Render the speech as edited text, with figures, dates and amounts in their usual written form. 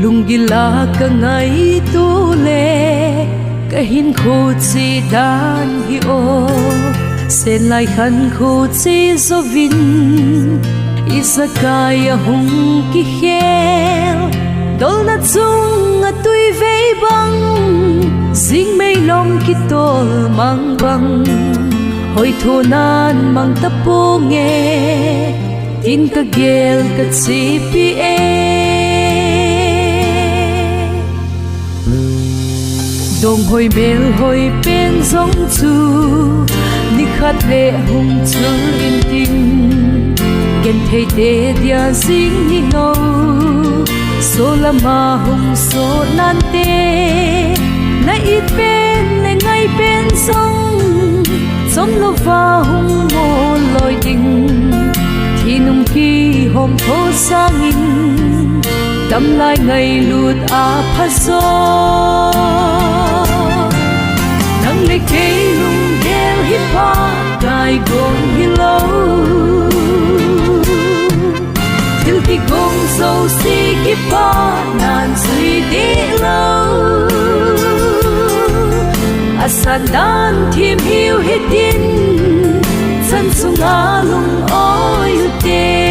lung gila ka ngay tu le ka hin khu chi dan hi o se lai khan khu chi zo vin isakaya hung ki khel dol na chung a tui vei bang sing mei lom ki tol mang bang hoi tho nan mang ta po nge tin ka gel ka chi pi e dong hoi bel hoi pen zong chu ni khat le hung chul in ting gen thei te dia sing ni no so lama hung so nan te na it pen le ngai pen song som lo va hung mo loi ding thi nung ki hom tho sang in tâm lai ngày lụt a pha so nang le ke lung del hip hop kai gong hi lo til ki gong so si ki pa nan sui di lo asan dan thim hiu hitin san sung a lung oi te